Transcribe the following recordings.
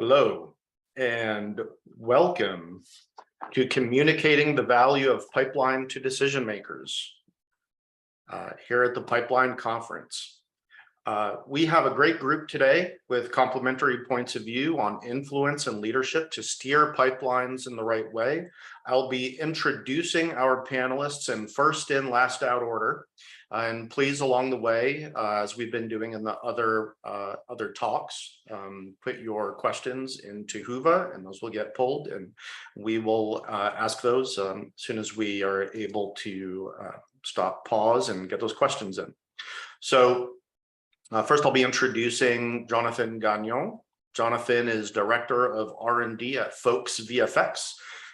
Hello, and welcome to Communicating the Value of Pipeline to Decision Makers here at the Pipeline Conference. We have a great group today with complementary points of view on influence and leadership to steer pipelines in the right way. I'll be introducing our panelists in first in, last out order. And please, along the way, as we've been doing in the other talks, put your questions into Whova, and those will get pulled, and we will ask those as soon as we are able to stop, pause, and get those questions in. So first, I'll be introducing Jonathan Gagnon. Jonathan is Director of R&D at Folks VFX,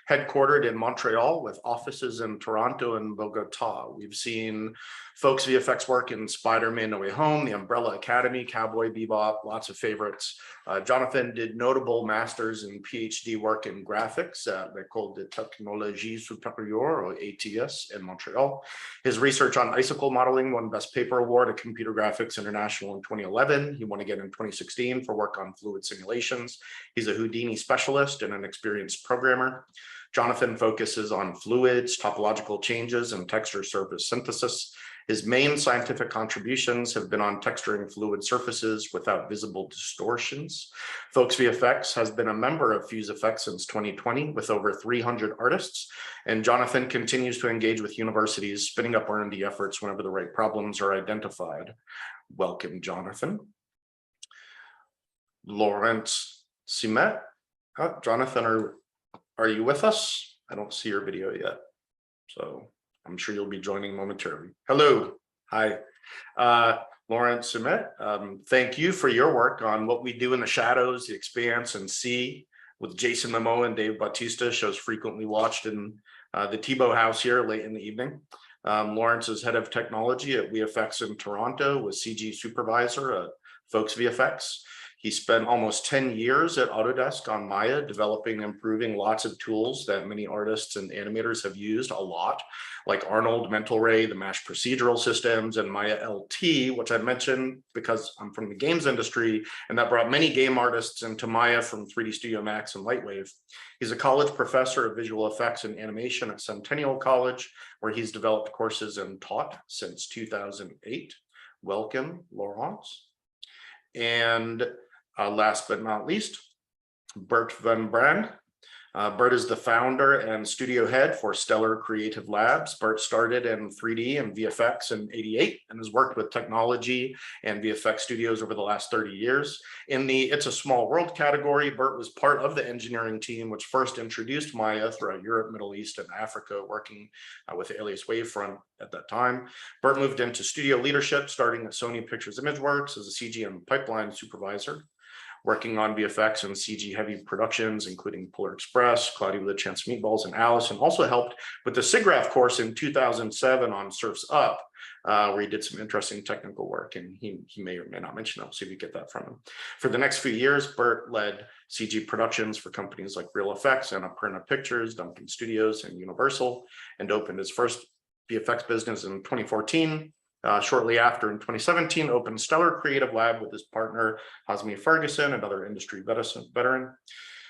headquartered in Montreal with offices in Toronto and Bogota. We've seen Folks VFX work in Spider-Man No Way Home, The Umbrella Academy, Cowboy Bebop, lots of favorites. Jonathan did notable master's and PhD work in graphics at l'École de Technologie Supérieure, or ATS, in Montreal. His research on icicle modeling won Best Paper Award at Computer Graphics International in 2011. He won again in 2016 for work on fluid simulations. He's a Houdini specialist and an experienced programmer. Jonathan focuses on fluids, topological changes, and texture surface synthesis. His main scientific contributions have been on texturing fluid surfaces without visible distortions. Folks VFX has been a member of FuseFX since 2020 with over 300 artists, and Jonathan continues to engage with universities, spinning up R&D efforts whenever the right problems are identified. Welcome, Jonathan. Laurence Simet. Jonathan, are you with us? I don't see your video yet, so I'm sure you'll be joining momentarily. Hello, hi. Laurence Simet, thank you for your work on What We Do in the Shadows, The Expanse, and See with Jason Momoa and Dave Bautista, shows frequently watched in the Thibault house here late in the evening. Laurence is head of technology at VFX in Toronto with CG Supervisor at Folks VFX. He spent almost 10 years at Autodesk on Maya, developing and improving lots of tools that many artists and animators have used a lot, like Arnold, Mental Ray, the Mesh procedural systems, and Maya LT, which I mentioned because I'm from the games industry, and that brought many game artists into Maya from 3D Studio Max and Lightwave. He's a college professor of visual effects and animation at Centennial College, where he's developed courses and taught since 2008. Welcome, Laurence. And last but not least, Bert van Brand. Bert is the founder and studio head for Stellar Creative Labs. Bert started in 3D and VFX in '88 and has worked with technology and VFX studios over the last 30 years. In the It's a Small World category, Bert was part of the engineering team which first introduced Maya throughout Europe, Middle East, and Africa, working with Alias Wavefront at that time. Bert moved into studio leadership, starting at Sony Pictures Imageworks as a CG and pipeline supervisor, working on VFX and CG heavy productions, including Polar Express, Cloudy with a Chance Meatballs, and Alice, and also helped with the SIGGRAPH course in 2007 on Surf's Up, where he did some interesting technical work, and he may or may not mention that. We'll see if we get that from him. For the next few years, Bert led CG productions for companies like Real Effects, Annapurna Pictures, Duncan Studios, and Universal, and opened his first VFX business in 2014. Shortly after, in 2017, opened Stellar Creative Lab with his partner, Hazmi Ferguson, another industry veteran.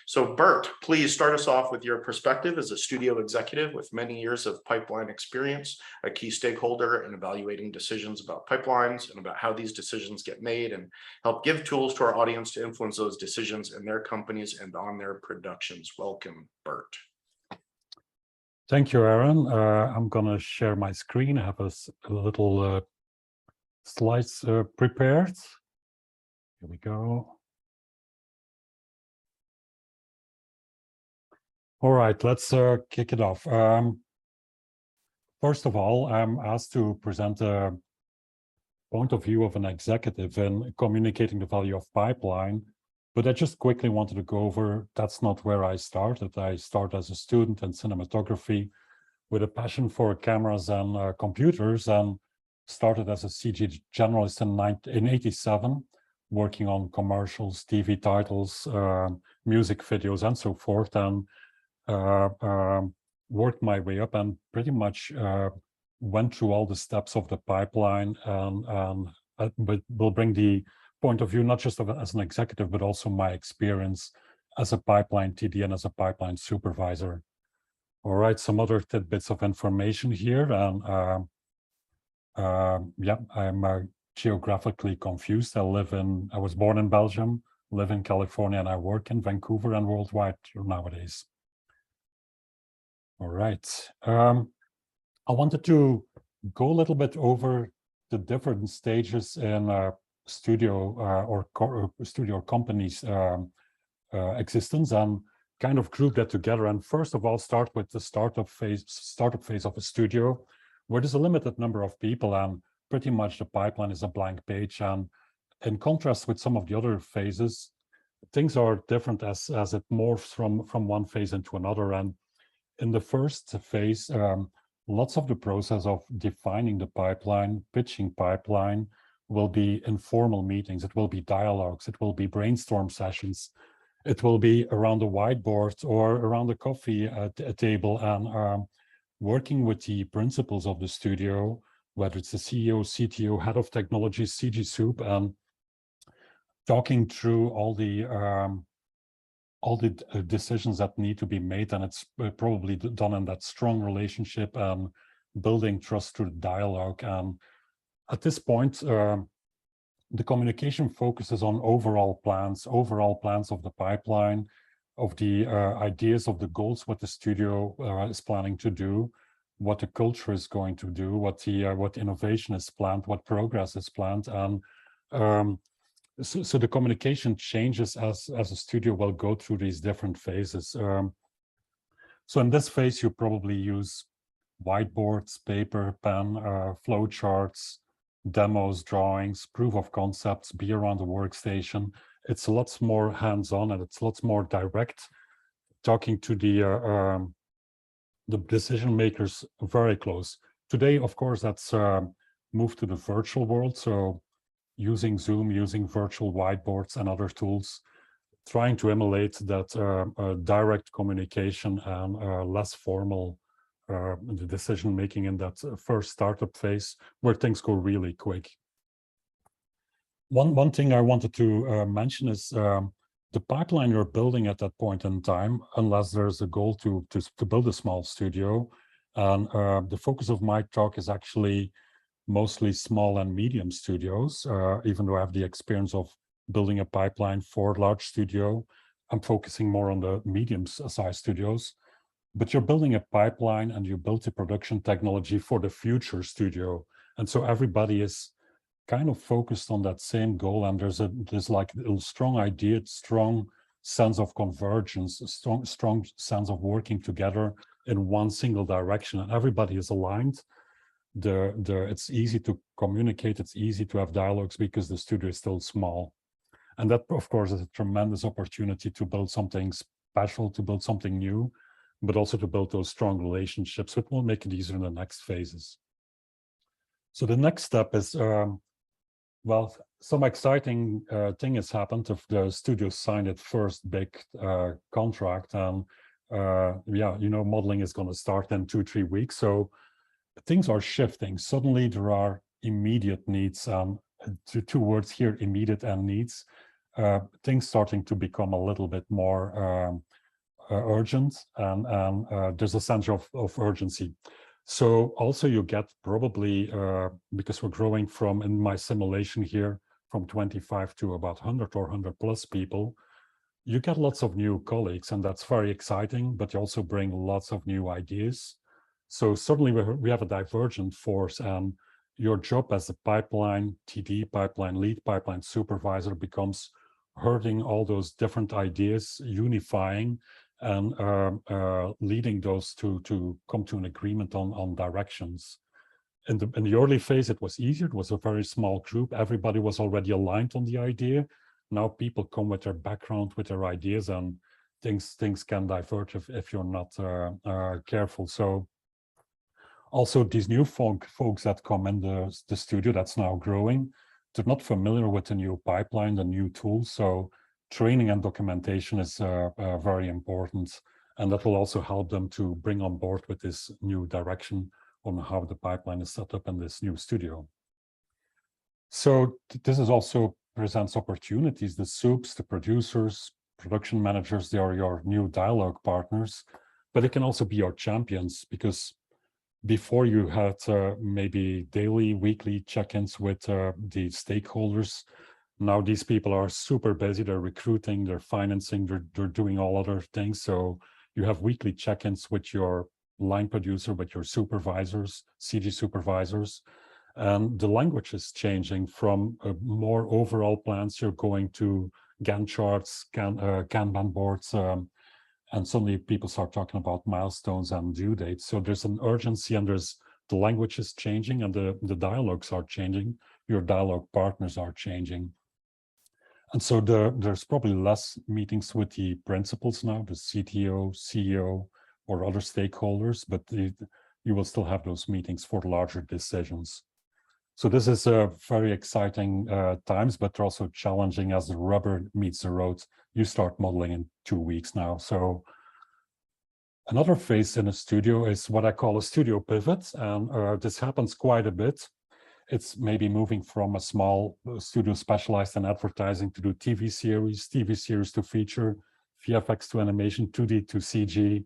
So Bert, please start us off with your perspective as a studio executive with many years of pipeline experience, a key stakeholder in evaluating decisions about pipelines and about how these decisions get made, and help give tools to our audience to influence those decisions in their companies and on their productions. Welcome, Bert. Thank you, Aaron. I'm going to share my screen. I have a little slides prepared. Here we go. All right, let's kick it off. First of all, I'm asked to present a point of view of an executive in communicating the value of pipeline. But I just quickly wanted to go over, that's not where I started. I started as a student in cinematography with a passion for cameras and computers, and started as a CG generalist in '87, working on commercials, TV titles, music videos, and so forth, and worked my way up and pretty much went through all the steps of the pipeline, and we'll bring the point of view, not just as an executive, but also my experience as a pipeline TD and as a pipeline supervisor. All right, some other tidbits of information here. And yeah, I'm geographically confused. I was born in Belgium, live in California, and I work in Vancouver and worldwide nowadays. All right. I wanted to go a little bit over the different stages in studio or studio companies existence and kind of group that together. And first of all, start with the startup phase of a studio, where there's a limited number of people and pretty much the pipeline is a blank page. And in contrast with some of the other phases, things are different as it morphs from one phase into another. And in the first phase, lots of the process of defining the pipeline, pitching pipeline, will be informal meetings. It will be dialogues. It will be brainstorm sessions. It will be around a whiteboard or around a coffee table and working with the principals of the studio, whether it's the CEO, CTO, head of technology, CG Soup, and talking through all the decisions that need to be made. And it's probably done in that strong relationship and building trust through dialogue. And at this point, the communication focuses on overall plans of the pipeline, of the ideas of the goals, what the studio is planning to do, what the culture is going to do, what innovation is planned, what progress is planned. And so the communication changes as a studio will go through these different phases. So in this phase, you probably use whiteboards, paper, pen, flow charts, demos, drawings, proof of concepts, be around the workstation. It's lots more hands-on and it's lots more direct, talking to the decision makers very close. Today, of course, that's moved to the virtual world. So using Zoom, using virtual whiteboards and other tools, trying to emulate that direct communication and less formal the decision making in that first startup phase where things go really quick. One thing I wanted to mention is the pipeline you're building at that point in time, unless there's a goal to build a small studio. And the focus of my talk is actually mostly small and medium studios, even though I have the experience of building a pipeline for a large studio. I'm focusing more on the medium-sized studios. But you're building a pipeline and you build a production technology for the future studio. And so everybody is kind of focused on that same goal. And there's like a strong idea, strong sense of convergence, a strong sense of working together in one single direction. And everybody is aligned. It's easy to communicate, it's easy to have dialogues because the studio is still small. And that, of course, is a tremendous opportunity to build something special, to build something new, but also to build those strong relationships, which will make it easier in the next phases. So the next step is, well, some exciting thing has happened. If the studio signed its first big contract, and yeah, you know, modeling is going to start in 2-3 weeks. So things are shifting. Suddenly there are immediate needs. Two words here, immediate and needs. Things starting to become a little bit more urgent, and there's a sense of urgency. So also you get probably, because we're growing from, in my simulation here, from 25 to about 100 or 100 plus people, you get lots of new colleagues, and that's very exciting, but you also bring lots of new ideas. So suddenly we have a divergent force, and your job as a pipeline TD, pipeline lead, pipeline supervisor becomes herding all those different ideas, unifying, and leading those to come to an agreement on directions. In the early phase, it was easier. It was a very small group. Everybody was already aligned on the idea. Now people come with their background, with their ideas, and things can diverge if you're not careful. So also these new folks that come in the studio that's now growing, they're not familiar with the new pipeline, the new tools. So training and documentation is very important. And that will also help them to bring on board with this new direction on how the pipeline is set up in this new studio. So this is also presents opportunities. The soups, the producers, production managers, they are your new dialogue partners, but it can also be your champions, because before you had maybe daily, weekly check-ins with the stakeholders. Now these people are super busy. They're recruiting, they're financing, they're doing all other things. So you have weekly check-ins with your line producer, with your supervisors, CG supervisors. And the language is changing from more overall plans. You're going to Gantt charts, Kanban boards, and suddenly people start talking about milestones and due dates. So there's an urgency, and the language is changing, and the dialogues are changing. Your dialogue partners are changing. And so there's probably less meetings with the principals now, the CTO, CEO, or other stakeholders, but you will still have those meetings for larger decisions. So this is very exciting times, but they're also challenging as the rubber meets the road. You start modeling in 2 weeks now. So another phase in a studio is what I call a studio pivot. And this happens quite a bit. It's maybe moving from a small studio specialized in advertising to do TV series to feature, VFX to animation, 2D to CG,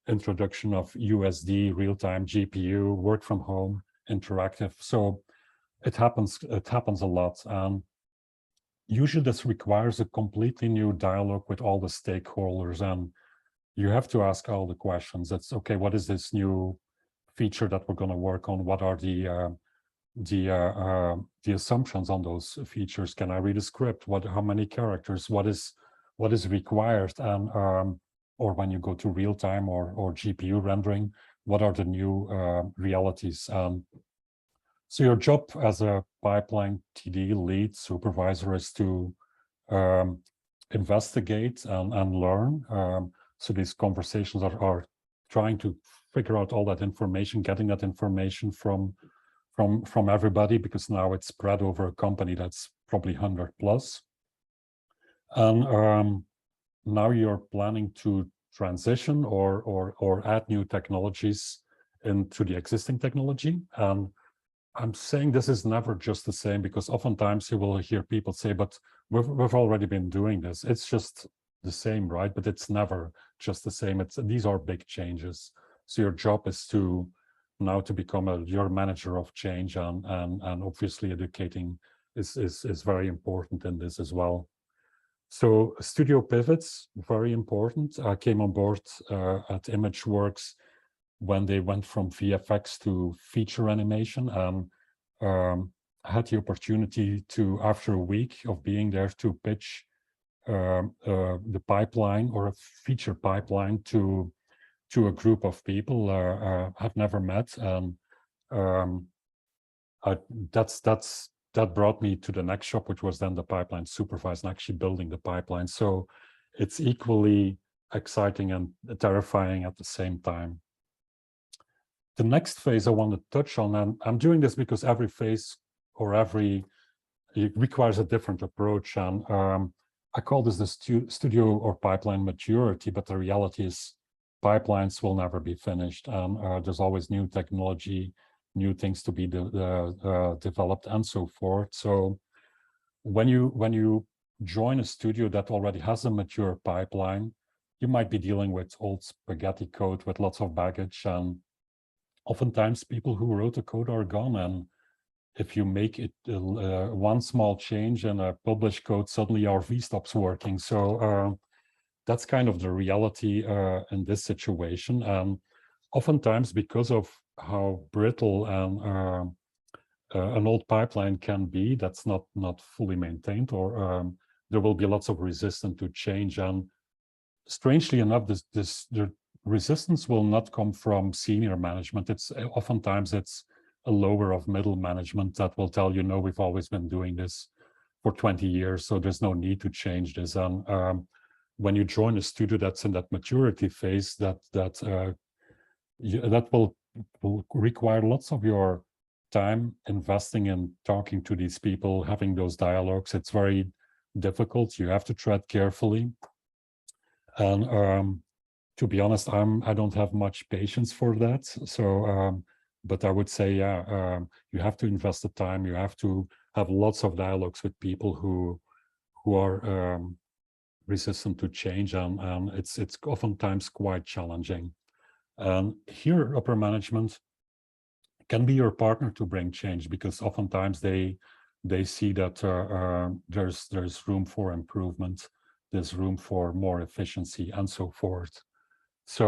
introduction of USD, real-time GPU, work from home, interactive. So it happens a lot. And usually this requires a completely new dialogue with all the stakeholders. And you have to ask all the questions. It's okay, what is this new feature that we're going to work on? What are the assumptions on those features? Can I read a script? How many characters? What is required? And or when you go to real time or GPU rendering, what are the new realities? So your job as a pipeline TD lead supervisor is to investigate and learn. So these conversations are trying to figure out all that information, getting that information from everybody, because now it's spread over a company that's probably 100 plus. And now you're planning to transition or add new technologies into the existing technology. And I'm saying this is never just the same, because oftentimes you will hear people say, but we've already been doing this. It's just the same, right? But it's never just the same. These are big changes. So your job is to now to become your manager of change, and obviously educating is very important in this as well. So studio pivots, very important. I came on board at ImageWorks when they went from VFX to feature animation, and I had the opportunity to, after a week of being there, to pitch the pipeline or a feature pipeline to a group of people I've never met. And that brought me to the next shop, which was then the pipeline supervisor and actually building the pipeline. So it's equally exciting and terrifying at the same time. The next phase I want to touch on, and I'm doing this because every phase or it requires a different approach. And I call this the studio or pipeline maturity, but the reality is pipelines will never be finished. And there's always new technology, new things to be developed, and so forth. So when you join a studio that already has a mature pipeline, you might be dealing with old spaghetti code with lots of baggage, and oftentimes people who wrote the code are gone. And if you make it one small change in a published code, suddenly RV stops working. So that's kind of the reality in this situation. And oftentimes, because of how brittle and an old pipeline can be, that's not fully maintained, or there will be lots of resistance to change. And strangely enough, the resistance will not come from senior management. It's oftentimes it's a lower of middle management that will tell you, no, we've always been doing this for 20 years, so there's no need to change this. And when you join a studio that's in that maturity phase, that will require lots of your time investing in talking to these people, having those dialogues. It's very difficult. You have to tread carefully. And to be honest, I don't have much patience for that. So but I would say, yeah, you have to invest the time. You have to have lots of dialogues with people who are resistant to change, and it's oftentimes quite challenging. And here, upper management can be your partner to bring change, because oftentimes they see that there's room for improvement, there's room for more efficiency, and so forth. So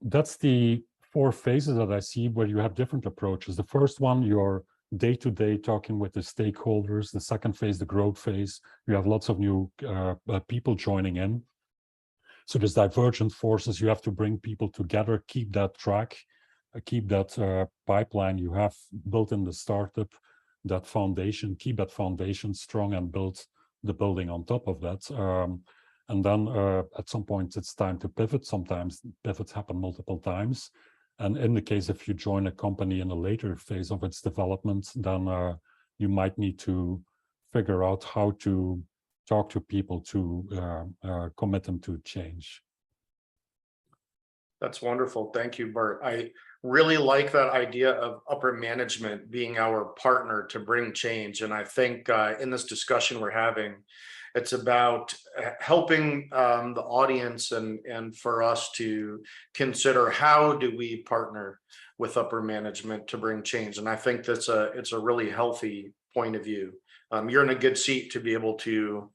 that's the 4 phases that I see where you have different approaches. The first one, your day-to-day talking with the stakeholders. The second phase, the growth phase, you have lots of new people joining in. So there's divergent forces. You have to bring people together, keep that track, keep that pipeline you have built in the startup, that foundation, keep that foundation strong, and build the building on top of that. And then at some point, it's time to pivot. Sometimes pivots happen multiple times. And in the case, if you join a company in a later phase of its development, then you might need to figure out how to talk to people to commit them to change. That's wonderful. Thank you, Bert. I really like that idea of upper management being our partner to bring change. And I think in this discussion we're having, it's about helping the audience and for us to consider, how do we partner with upper management to bring change? And I think it's a really healthy point of view. You're in a good seat to be able to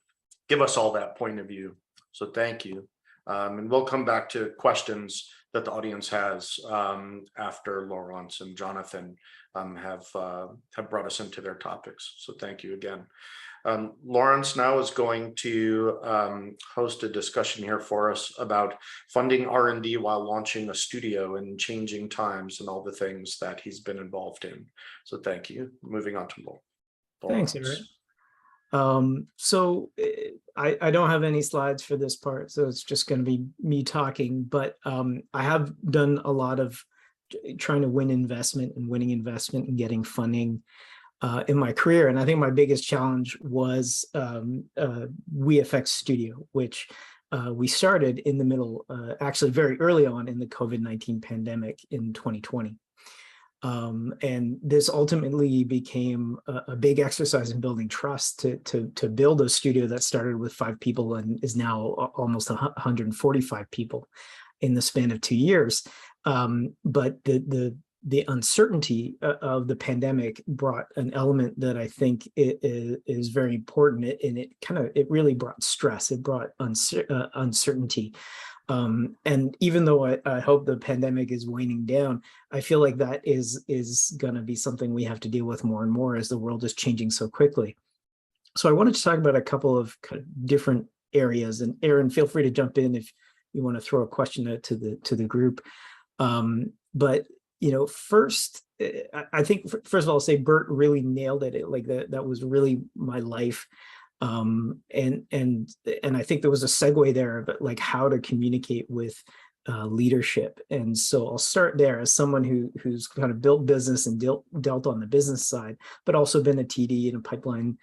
give us all that point of view. So thank you. And we'll come back to questions that the audience has after Laurence and Jonathan have brought us into their topics. So thank you again. Laurence now is going to host a discussion here for us about funding R&D while launching a studio in changing times and all the things that he's been involved in. So thank you. Moving on to Laurence. Thanks, Eric. So I don't have any slides for this part, so it's just going to be me talking, but I have done a lot of trying to win investment and winning investment and getting funding in my career. And I think my biggest challenge was VFX Studio, which we started in the middle, actually very early on in the COVID-19 pandemic in 2020. And this ultimately became a big exercise in building trust to build a studio that started with 5 people and is now almost 145 people in the span of 2 years. But the uncertainty of the pandemic brought an element that I think is very important, and it really brought stress. It brought uncertainty. And even though I hope the pandemic is waning down, I feel like that is going to be something we have to deal with more and more as the world is changing so quickly. So I wanted to talk about a couple of kind of different areas, and Aaron, feel free to jump in if you want to throw a question to the group. But first, I think first of all, I'll say Bert really nailed it. Like that was really my life. And I think there was a segue there, but like how to communicate with leadership. And so I'll start there as someone who's kind of built business and dealt on the business side, but also been a TD and a pipeline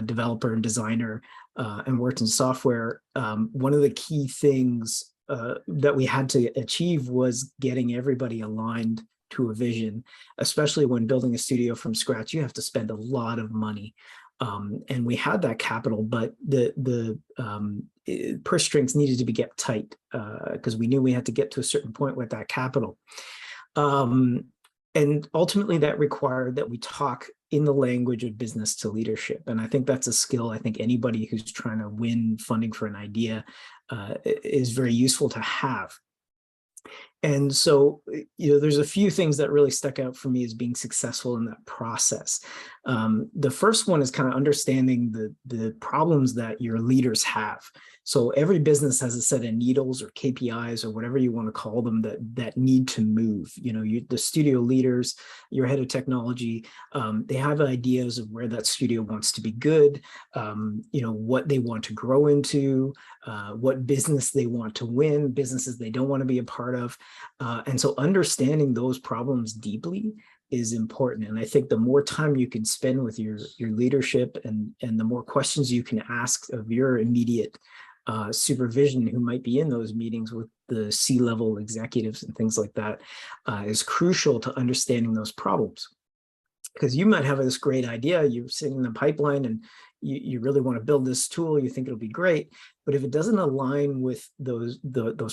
developer and designer and worked in software. One of the key things that we had to achieve was getting everybody aligned to a vision, especially when building a studio from scratch. You have to spend a lot of money. And we had that capital, but the purse strings needed to be kept tight because we knew we had to get to a certain point with that capital. And ultimately that required that we talk in the language of business to leadership. And I think that's a skill I think anybody who's trying to win funding for an idea is very useful to have. And so, there's a few things that really stuck out for me as being successful in that process. The first one is kind of understanding the problems that your leaders have. So every business has a set of needles or KPIs or whatever you want to call them that need to move. The studio leaders, your head of technology, they have ideas of where that studio wants to be good, what they want to grow into, what business they want to win, businesses they don't want to be a part of. And so understanding those problems deeply is important. And I think the more time you can spend with your leadership and the more questions you can ask of your immediate supervision who might be in those meetings the C-level executives and things like that is crucial to understanding those problems. Because you might have this great idea, you're sitting in the pipeline and you really want to build this tool, you think it'll be great, but if it doesn't align with those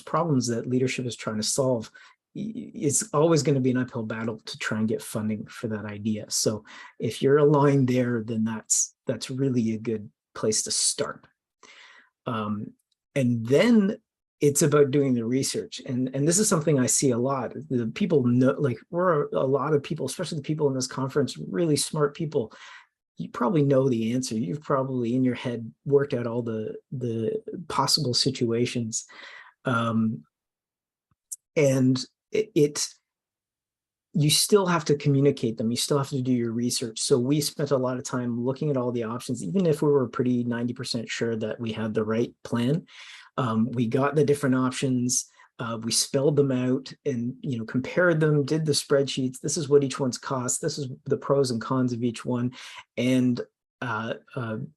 problems that leadership is trying to solve, it's always going to be an uphill battle to try and get funding for that idea. So if you're aligned there, then that's really a good place to start. And then it's about doing the research. And this is something I see a lot. The people know, like, we're a lot of people, especially the people in this conference, really smart people. You probably know the answer. You've probably in your head worked out all the possible situations. And you still have to communicate them. You still have to do your research. So we spent a lot of time looking at all the options, even if we were pretty 90% sure that we had the right plan. We got the different options. We spelled them out and, you know, compared them, did the spreadsheets. This is what each one's cost. This is the pros and cons of each one. And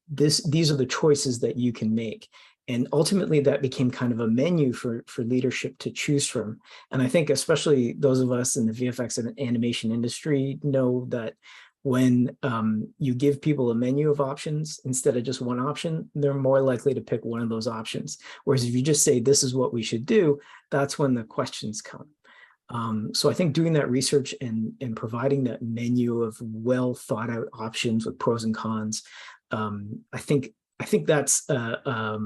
these are the choices that you can make. And ultimately that became kind of a menu for leadership to choose from. And I think especially those of us in the VFX and animation industry know that when you give people a menu of options instead of just one option, they're more likely to pick one of those options. Whereas if you just say, this is what we should do, that's when the questions come. So I think doing that research and providing that menu of well thought out options with pros and cons, I think that's a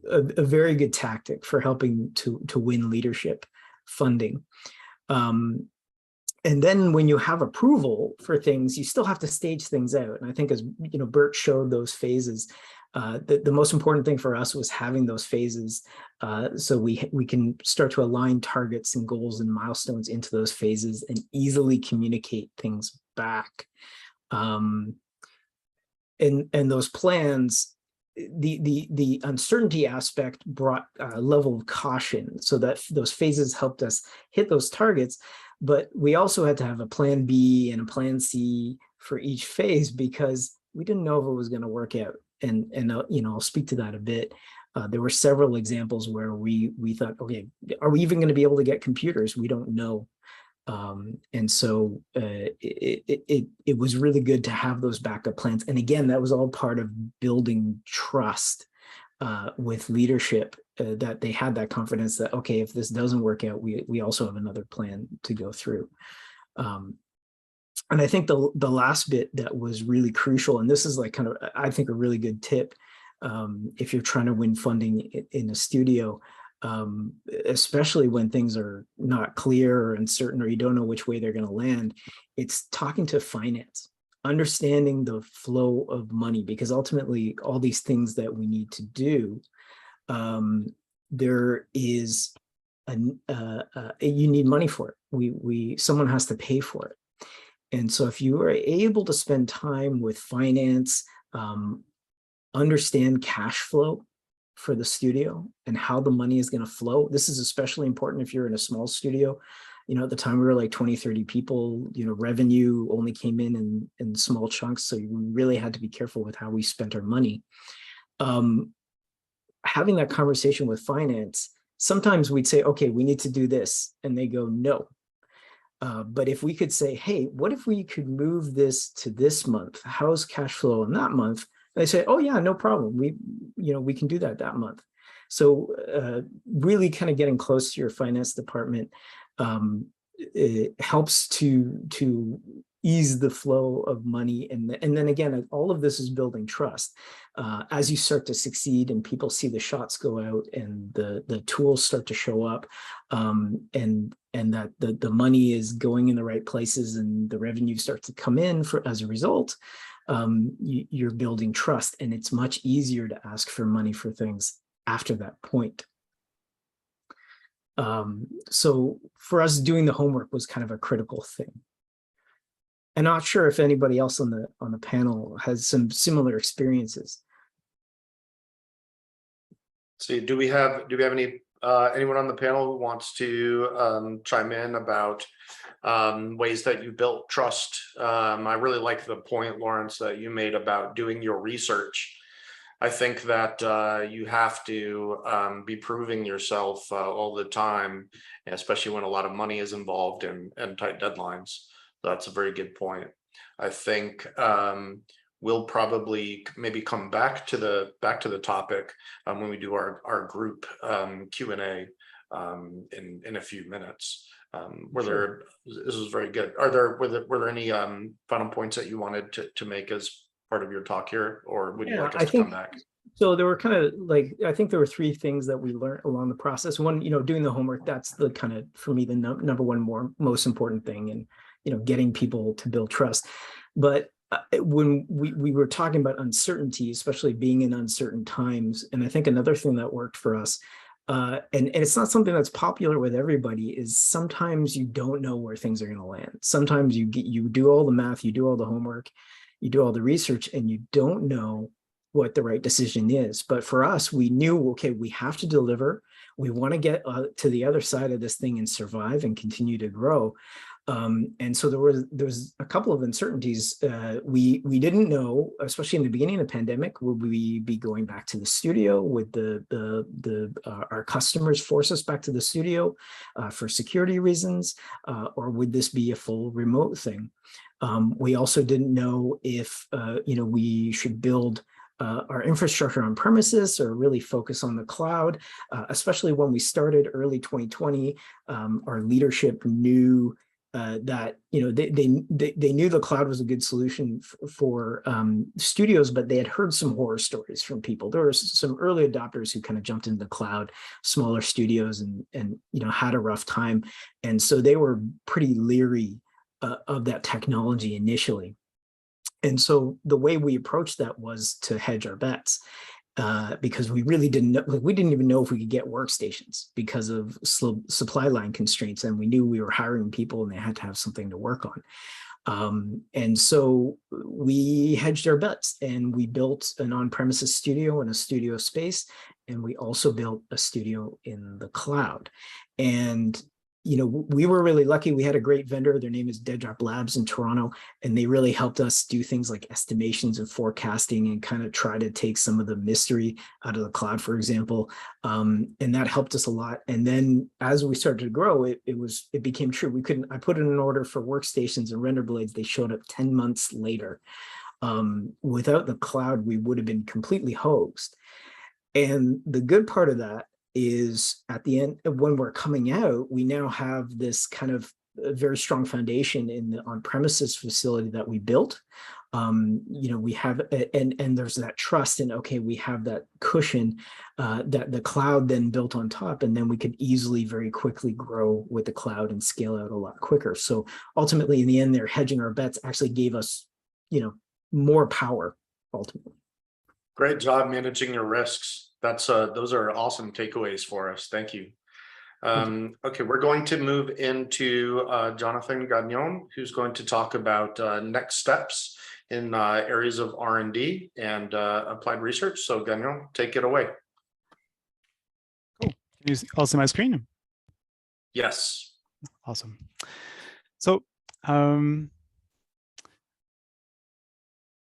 very good tactic for helping to win leadership funding. And then when you have approval for things, you still have to stage things out. And I think, as you know, Bert showed those phases. The most important thing for us was having those phases so we can start to align targets and goals and milestones into those phases and easily communicate things back. And those plans, the uncertainty aspect brought a level of caution so that those phases helped us hit those targets. But we also had to have a plan B and a plan C for each phase because we didn't know if it was going to work out. And you know, I'll speak to that a bit. There were several examples where we thought, okay, are we even going to be able to get computers? We don't know. And so it was really good to have those backup plans. And again, that was all part of building trust with leadership, that they had that confidence that, okay, if this doesn't work out, we also have another plan to go through. And I think the last bit that was really crucial, and this is like kind of, I think, a really good tip if you're trying to win funding in a studio, especially when things are not clear or uncertain, or you don't know which way they're going to land, it's talking to finance, understanding the flow of money, because ultimately all these things that we need to do, there is you need money for it. Someone has to pay for it. And so if you are able to spend time with finance, understand cash flow for the studio and how the money is going to flow. This is especially important if you're in a small studio. You know, at the time we were like 20, 30 people, you know, revenue only came in small chunks. So we really had to be careful with how we spent our money. Having that conversation with finance, sometimes we'd say, okay, we need to do this. And they go, no. But if we could say, hey, what if we could move this to this month? How's cash flow in that month? They say, oh yeah, no problem. We can do that month. So really kind of getting close to your finance department it helps to ease the flow of money. And then again, all of this is building trust. As you start to succeed and people see the shots go out and the tools start to show up, and that the money is going in the right places and the revenue starts to come in as a result, you're building trust, and it's much easier to ask for money for things after that point. So for us, doing the homework was kind of a critical thing. I'm not sure if anybody else on the panel has some similar experiences. So do we have any anyone on the panel who wants to chime in about ways that you built trust? I really like the point, Lawrence, that you made about doing your research. I think that you have to be proving yourself all the time, especially when a lot of money is involved and tight deadlines. That's a very good point. I think we'll probably maybe come back to the topic when we do our group Q&A in a few minutes. This is very good. Were there any final points that you wanted to make as part of your talk here, or would you like us to come back? So there were kind of like, I think there were three things that we learned along the process. One, doing the homework, that's the kind of, for me, the number one most important thing, and getting people to build trust. But when we were talking about uncertainty, especially being in uncertain times, and I think another thing that worked for us, and it's not something that's popular with everybody, is sometimes you don't know where things are going to land. Sometimes you do all the math, you do all the homework, you do all the research, and you don't know what the right decision is. But for us, we knew, okay, we have to deliver. We want to get to the other side of this thing and survive and continue to grow. And so there was a couple of uncertainties. We didn't know, especially in the beginning of the pandemic, would we be going back to the studio? Would our customers force us back to the studio for security reasons, or would this be a full remote thing? We also didn't know if we should build our infrastructure on premises or really focus on the cloud, especially when we started early 2020. Our leadership knew that they knew the cloud was a good solution for studios, but they had heard some horror stories from people. There were some early adopters who kind of jumped into the cloud, smaller studios, and had a rough time, and so they were pretty leery of that technology initially. And so the way we approached that was to hedge our bets, because we really didn't know, we didn't even know if we could get workstations because of supply line constraints, and we knew we were hiring people and they had to have something to work on. And so we hedged our bets, and we built an on-premises studio and a studio space, and we also built a studio in the cloud. And we were really lucky. We had a great vendor. Their name is Dead Drop Labs in Toronto, and they really helped us do things like estimations and forecasting and kind of try to take some of the mystery out of the cloud, for example. And that helped us a lot. And then as we started to grow, it became true. I put in an order for workstations and render blades. They showed up 10 months later. Without the cloud, we would have been completely hosed. And the good part of that is, at the end, when we're coming out, we now have this kind of very strong foundation in the on-premises facility that we built. We have, and there's that trust, and okay, we have that cushion that the cloud then built on top, and then we could easily, very quickly grow with the cloud and scale out a lot quicker. So ultimately, in the end, they're hedging our bets actually gave us, more power ultimately. Great job managing your risks. Those are awesome takeaways for us. Thank you. Okay, we're going to move into Jonathan Gagnon, who's going to talk about next steps in areas of R&D and applied research. So Gagnon, take it away. Cool. Can you all see my screen? Yes. Awesome. So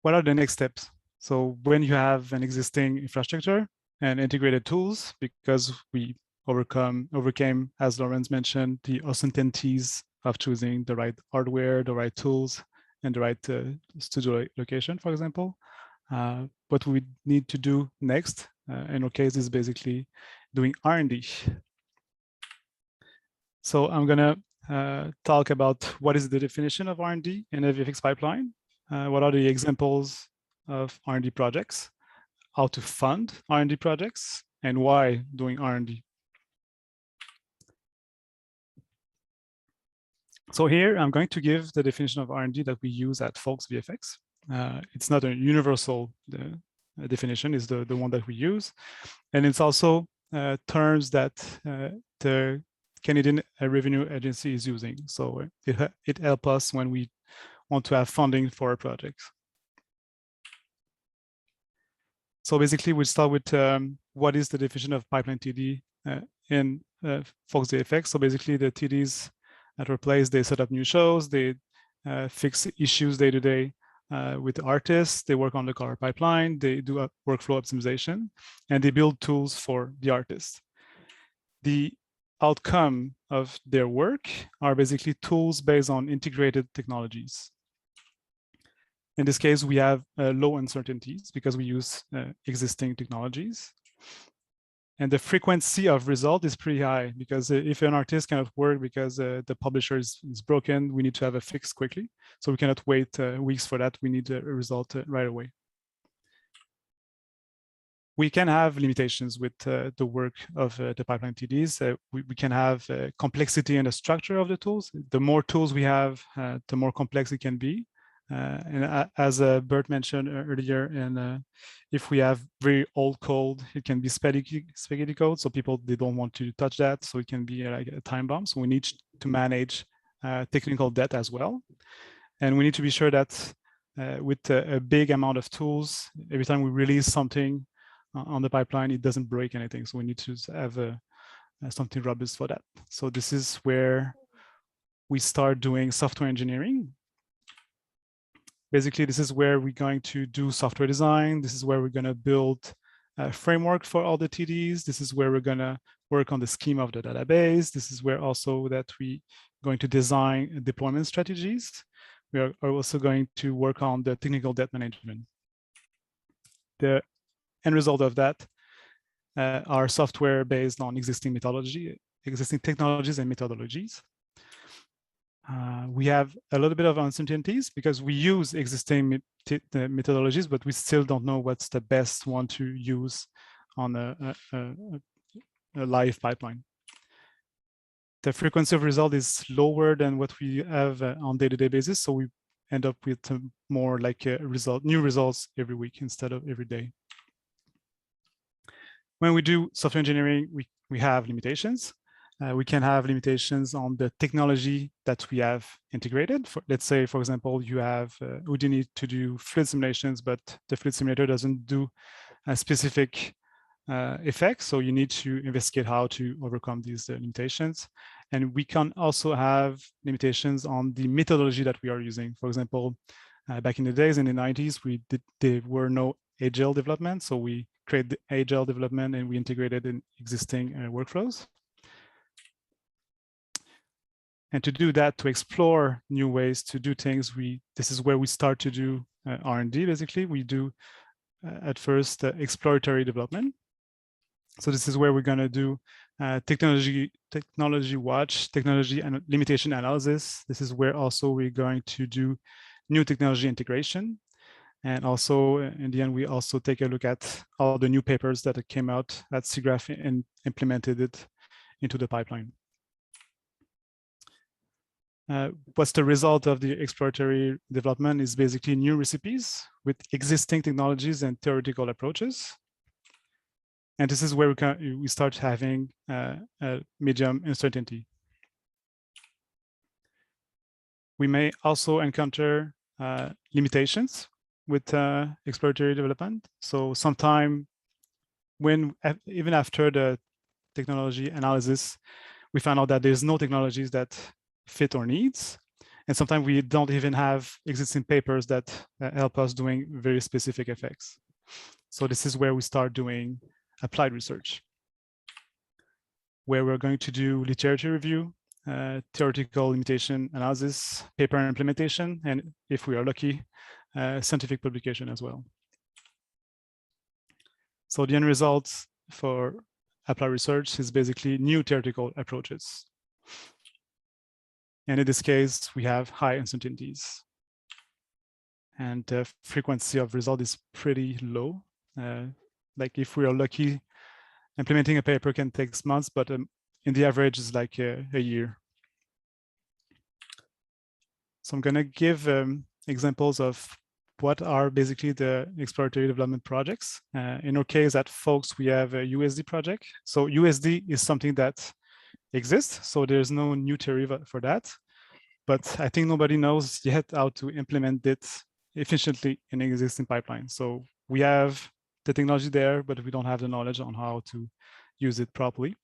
what are the next steps? So when you have an existing infrastructure and integrated tools, because we overcame, as Lawrence mentioned, the uncertainties of choosing the right hardware, the right tools, and the right studio location, for example. What we need to do next, in our case, is basically doing R&D. So I'm gonna talk about what is the definition of R&D in a VFX pipeline, what are the examples of R&D projects, how to fund R&D projects, and why doing R&D. So here I'm going to give the definition of R&D that we use at Folks VFX. It's not a universal definition, it's the one that we use. And it's also terms that the Canadian Revenue Agency is using. So it helps us when we want to have funding for a project. So basically, we'll start with what is the definition of pipeline TD in Folks VFX. So basically, the TDs at our place, they set up new shows, they fix issues day to day. with artists. They work on the color pipeline, they do a workflow optimization, and they build tools for the artist. The outcome of their work are basically tools based on integrated technologies. In this case, we have low uncertainties because we use existing technologies. And the frequency of result is pretty high because if an artist cannot work because the publisher is broken, we need to have a fix quickly. So we cannot wait weeks for that. We need a result right away. We can have limitations with the work of the pipeline TDs. We can have complexity in the structure of the tools. The more tools we have, the more complex it can be. And as Bert mentioned earlier, and if we have very old code, it can be spaghetti code. So people, they don't want to touch that. So it can be like a time bomb. So we need to manage technical debt as well. And we need to be sure that with a big amount of tools, every time we release something on the pipeline, it doesn't break anything. So we need to have something robust for that. So this is where we start doing software engineering. Basically, this is where we're going to do software design. This is where we're going to build a framework for all the TDs. This is where we're going to work on the schema of the database. This is where also that we going to design deployment strategies. We are also going to work on the technical debt management. The end result of that are software based on existing technologies and methodologies. We have a little bit of uncertainties because we use existing methodologies, but we still don't know what's the best one to use on a live pipeline. The frequency of result is lower than what we have on day-to-day basis, so we end up with more like new results every week instead of every day. When we do software engineering, we have limitations. We can have limitations on the technology that we have integrated. Let's say, for example, you have Houdini to do fluid simulations, but the fluid simulator doesn't do a specific effects. So you need to investigate how to overcome these limitations. And we can also have limitations on the methodology that we are using. For example, back in the days, in the 90s, there were no agile development. So we create the agile development and we integrated in existing workflows. And to do that, to explore new ways to do things, this is where we start to do R&D. Basically, we do at first exploratory development. So this is where we're going to do technology watch, technology and limitation analysis. This is where also we're going to do new technology integration. And also, in the end, we also take a look at all the new papers that came out at SIGGRAPH and implemented it into the pipeline. What's the result of the exploratory development is basically new recipes with existing technologies and theoretical approaches. And this is where we start having a medium uncertainty. We may also encounter limitations with exploratory development. So sometime even after the technology analysis, we found out that there's no technologies that fit our needs. And sometimes we don't even have existing papers that help us doing very specific effects. So this is where we start doing applied research, where we're going to do literature review, theoretical limitation analysis, paper implementation, and if we are lucky, scientific publication as well. So the end results for applied research is basically new theoretical approaches. And in this case, we have high uncertainties. And the frequency of result is pretty low. Like if we are lucky, implementing a paper can take months, but in the average is like a year. So I'm gonna give examples of what are basically the exploratory development projects. In our case at Folks, we have a USD project. So USD is something that exists. So there's no new theory for that. But I think nobody knows yet how to implement it efficiently in an existing pipeline. So we have the technology there, but we don't have the knowledge on how to use it properly.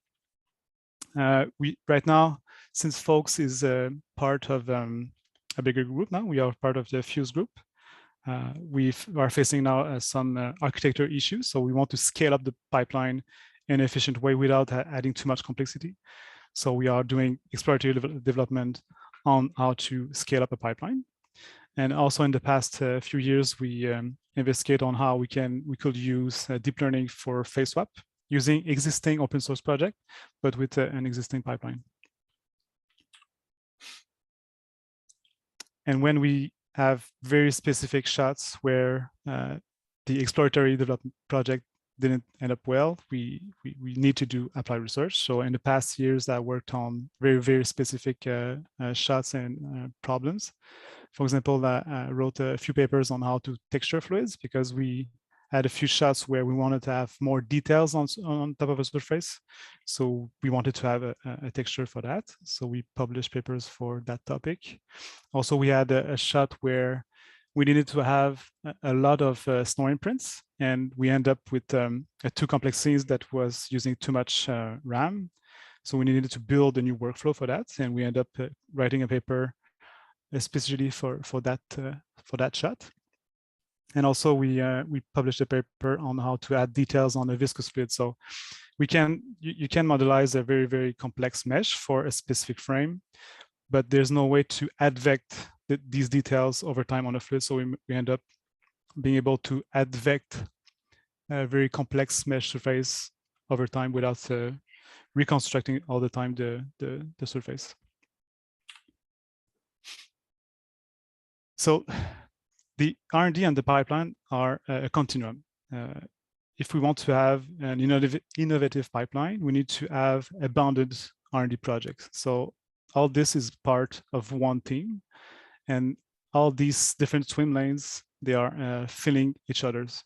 Right now, since Folks is part of a bigger group now, we are part of the Fuse group. we are facing now some architecture issues. So we want to scale up the pipeline in an efficient way without adding too much complexity. So we are doing exploratory development on how to scale up a pipeline. And also in the past few years, we investigate on how we could use deep learning for phase swap using existing open source project, but with an existing pipeline. And when we have very specific shots where the exploratory development project didn't end up well, we need to do applied research. So in the past years, I worked on very specific shots and problems. For example, I wrote a few papers on how to texture fluids because we had a few shots where we wanted to have more details on top of a surface. So we wanted to have a texture for that. So we published papers for that topic. Also, we had a shot where we needed to have a lot of snow imprints, and we end up with a too complex scenes that was using too much RAM. So we needed to build a new workflow for that, and we end up writing a paper especially for that shot. And also we published a paper on how to add details on a viscous fluid. So you can modelize a very complex mesh for a specific frame, but there's no way to advect these details over time on a fluid. So we end up being able to advect a very complex mesh surface over time without reconstructing all the time the surface. So the R&D and the pipeline are a continuum. If we want to have an innovative pipeline, we need to have abundant R&D projects. So all this is part of one team, and all these different swim lanes, they are filling each other's.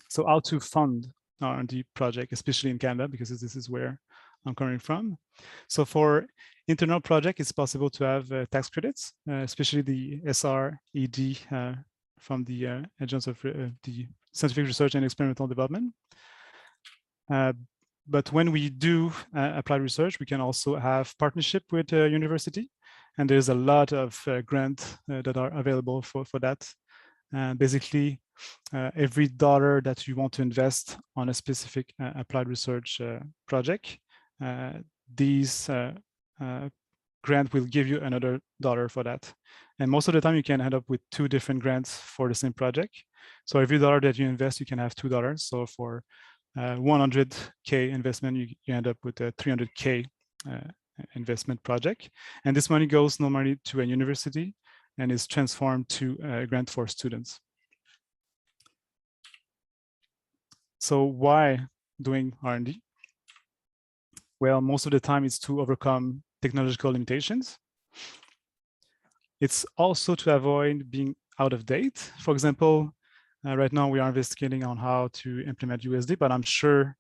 So how to fund R&D project, especially in Canada, because this is where I'm coming from. So for internal project, it's possible to have tax credits, especially the SR/ED from the Agency of the Scientific Research and Experimental Development. But when we do applied research, we can also have partnership with a university, and there's a lot of grants that are available for that. Basically, every dollar that you want to invest on a specific applied research project, these grant will give you another dollar for that. And most of the time you can end up with 2 different grants for the same project. So every dollar that you invest, you can have $2. So for 100K investment, you end up with a 300K investment project. And this money goes normally to a university and is transformed to a grant for students. So why doing R&D? Well, most of the time it's to overcome technological limitations. It's also to avoid being out of date. For example, right now we are investigating on how to implement USD, but I'm sure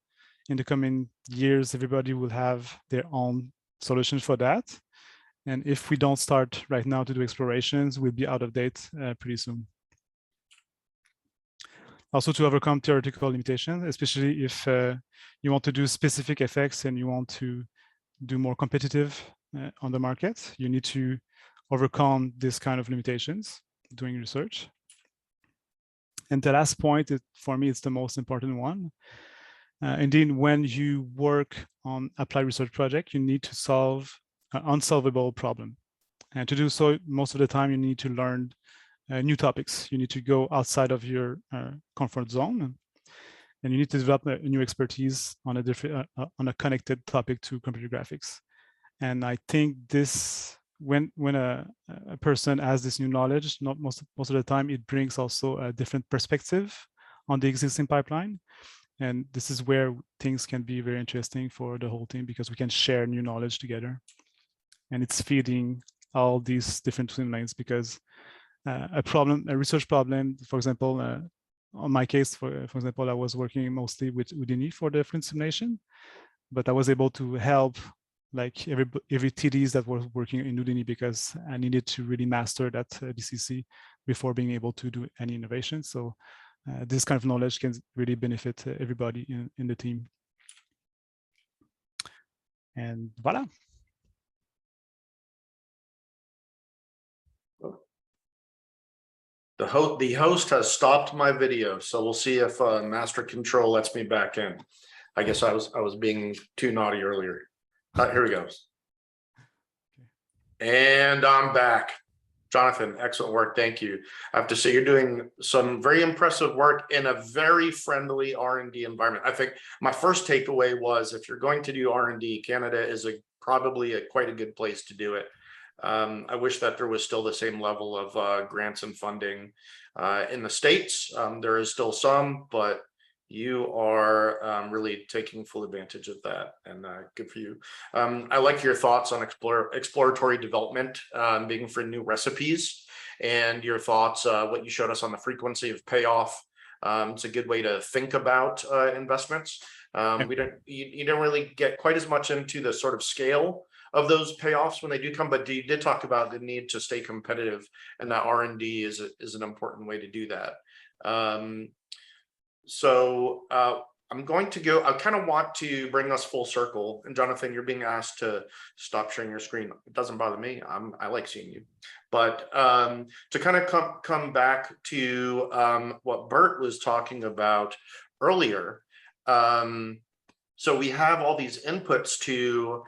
in the coming years, everybody will have their own solutions for that. And if we don't start right now to do explorations, we'll be out of date pretty soon. Also to overcome theoretical limitations, especially if you want to do specific effects and you want to do more competitive on the market, you need to overcome this kind of limitations doing research. And the last point, for me, it's the most important one. Indeed, when you work on applied research project, you need to solve an unsolvable problem. And to do so, most of the time, you need to learn new topics. You need to go outside of your comfort zone, and you need to develop a new expertise on a different, on a connected topic to computer graphics. And I think this, when a person has this new knowledge, not most of the time, it brings also a different perspective on the existing pipeline. And this is where things can be very interesting for the whole team, because we can share new knowledge together. And it's feeding all these different swim lanes, because a research problem, for example, on my case, for example, I was working mostly with Houdini for the fluid simulation, but I was able to help like every TDs that was working in Houdini, because I needed to really master that DCC before being able to do any innovation. So this kind of knowledge can really benefit everybody in the team. And voila. The host has stopped my video, so we'll see if master control lets me back in. I guess I was being too naughty earlier. Here we go. And I'm back. Jonathan, excellent work. Thank you. I have to say you're doing some very impressive work in a very friendly R&D environment. I think my first takeaway was if you're going to do R&D, Canada is probably quite a good place to do it. I wish that there was still the same level of grants and funding in the States. There is still some, but you are really taking full advantage of that, and good for you. I like your thoughts on exploratory development, being for new recipes, and your thoughts, what you showed us on the frequency of payoff. It's a good way to think about investments. You don't really get quite as much into the sort of scale of those payoffs when they do come, but you did talk about the need to stay competitive, and that R&D is an important way to do that. So I'm going to go, I kind of want to bring us full circle. And Jonathan, you're being asked to stop sharing your screen. It doesn't bother me. I like seeing you. But to kind of come back to what Bert was talking about earlier. So we have all these inputs to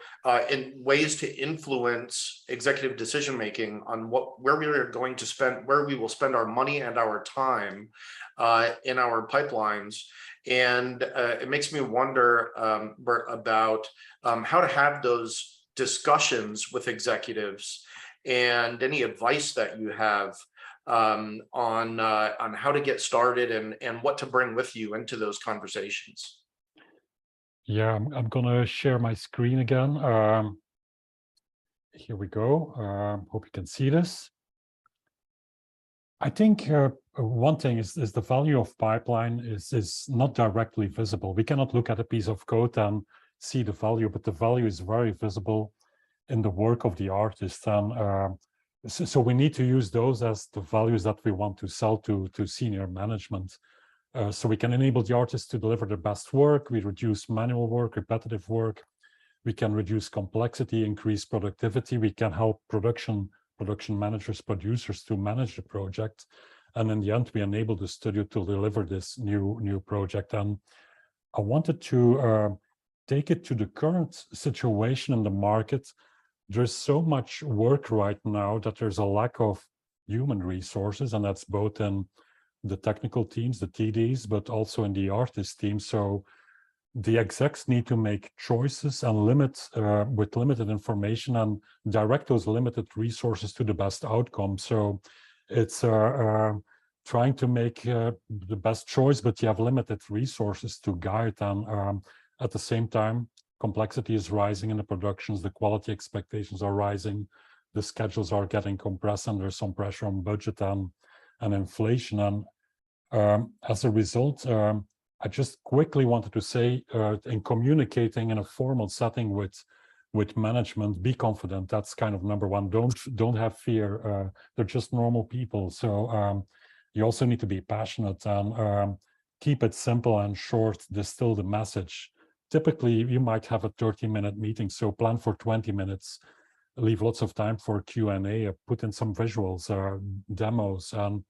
in ways to influence executive decision making on where we are going to spend, where we will spend our money and our time in our pipelines. And it makes me wonder, Bert, about how to have those discussions with executives, and any advice that you have on how to get started and what to bring with you into those conversations. Yeah, I'm gonna share my screen again. Here we go. Hope you can see this. I think one thing is the value of pipeline is not directly visible. We cannot look at a piece of code and see the value, but the value is very visible in the work of the artist. And so we need to use those as the values that we want to sell to senior management. So we can enable the artists to deliver their best work. We reduce manual work, repetitive work. We can reduce complexity, increase productivity. We can help production managers, producers to manage the project. And in the end, we enable the studio to deliver this new project. And I wanted to take it to the current situation in the market. There's so much work right now that there's a lack of human resources, and that's both in the technical teams, the TDs, but also in the artist team. So the execs need to make choices and limit with limited information and direct those limited resources to the best outcome. So it's trying to make the best choice, but you have limited resources to guide. And at the same time, complexity is rising in the productions, the quality expectations are rising, the schedules are getting compressed, and there's some pressure on budget and inflation. And as a result, I just quickly wanted to say, in communicating in a formal setting with management, be confident. That's kind of number one. Don't have fear. They're just normal people. So you also need to be passionate and keep it simple and short. Distill the message. Typically, you might have a 30-minute meeting, so plan for 20 minutes. Leave lots of time for Q&A. Put in some visuals, demos, and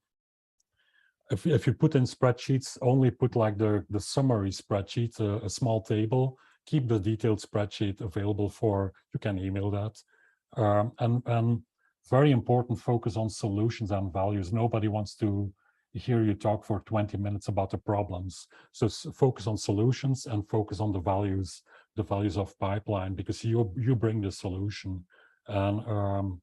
if you put in spreadsheets, only put like the summary spreadsheet, a small table. Keep the detailed spreadsheet available for, you can email that. And very important, focus on solutions and values. Nobody wants to hear you talk for 20 minutes about the problems. So focus on solutions and focus on the values of pipeline, because you bring the solution. And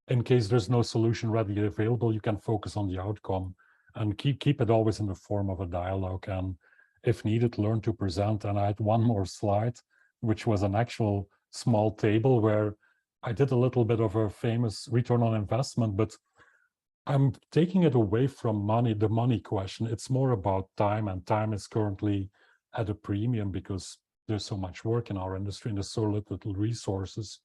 in case there's no solution readily available, you can focus on the outcome. And keep it always in the form of a dialogue, and if needed, learn to present. And I had one more slide, which was an actual small table where I did a little bit of a famous return on investment, but I'm taking it away from the money question. It's more about time, and time is currently at a premium because there's so much work in our industry and there's so little resources.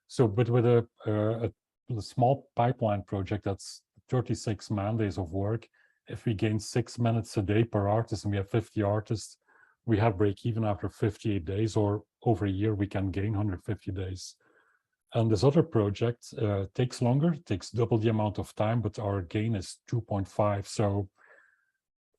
So, but with a small pipeline project that's 36 man days of work, if we gain 6 minutes a day per artist and we have 50 artists, we have break even after 58 days, or over a year, we can gain 150 days. And this other project takes longer, takes double the amount of time, but our gain is 2.5. So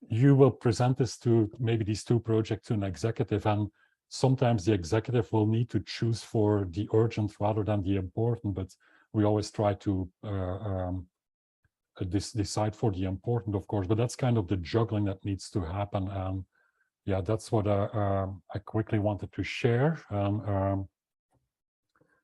you will present this to maybe these two projects to an executive, and sometimes the executive will need to choose for the urgent rather than the important, but we always try to decide for the important, of course, but that's kind of the juggling that needs to happen. And yeah, that's what I quickly wanted to share.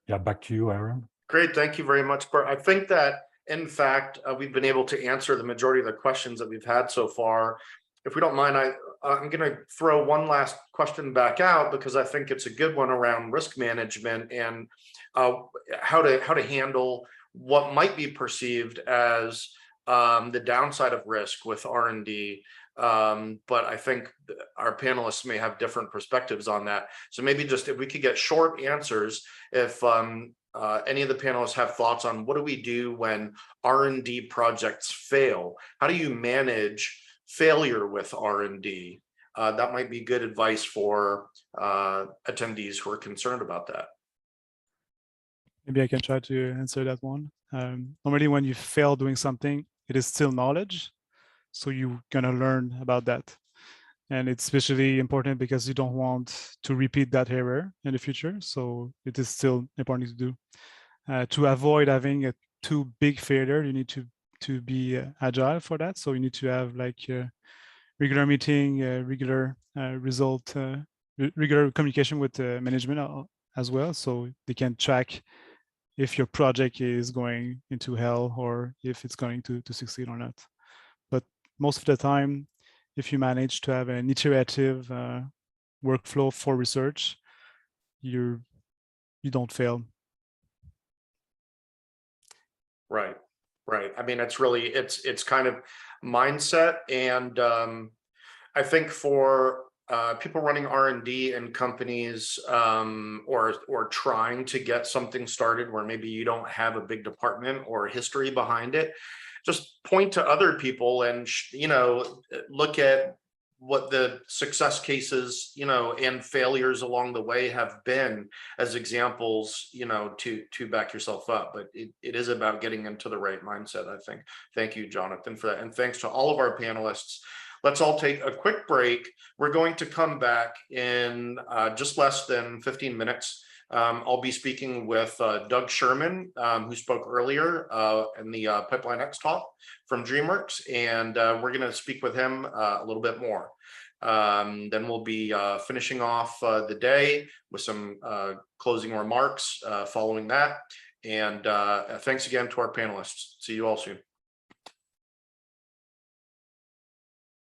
Yeah, back to you, Aaron. Great, thank you very much, Bert. I think that, in fact, we've been able to answer the majority of the questions that we've had so far. If we don't mind, I'm going to throw one last question back out because I think it's a good one around risk management and how to handle what might be perceived as the downside of risk with R&D. But I think our panelists may have different perspectives on that. So maybe just if we could get short answers, if any of the panelists have thoughts on what do we do when R&D projects fail? How do you manage failure with R&D? That might be good advice for attendees who are concerned about that. Maybe I can try to answer that one. Normally, when you fail doing something, it is still knowledge. So you're going to learn about that. And it's especially important because you don't want to repeat that error in the future. So it is still important to do. To avoid having a too big failure, you need to be agile for that. So you need to have like regular meeting, regular result, regular communication with management as well. So they can track if your project is going into hell or if it's going to succeed or not. But most of the time, if you manage to have an iterative workflow for research, you don't fail. Right. I mean, it's really, it's kind of mindset. And I think for people running R&D in companies or trying to get something started where maybe you don't have a big department or history behind it, just point to other people and, look at what the success cases, and failures along the way have been as examples, to back yourself up. But it is about getting into the right mindset, I think. Thank you, Jonathan, for that. And thanks to all of our panelists. Let's all take a quick break. We're going to come back in just less than 15 minutes. I'll be speaking with Doug Sherman, who spoke earlier in the Pipeline X talk from DreamWorks, and we're going to speak with him a little bit more. Then we'll be finishing off the day with some closing remarks following that. And thanks again to our panelists. See you all soon.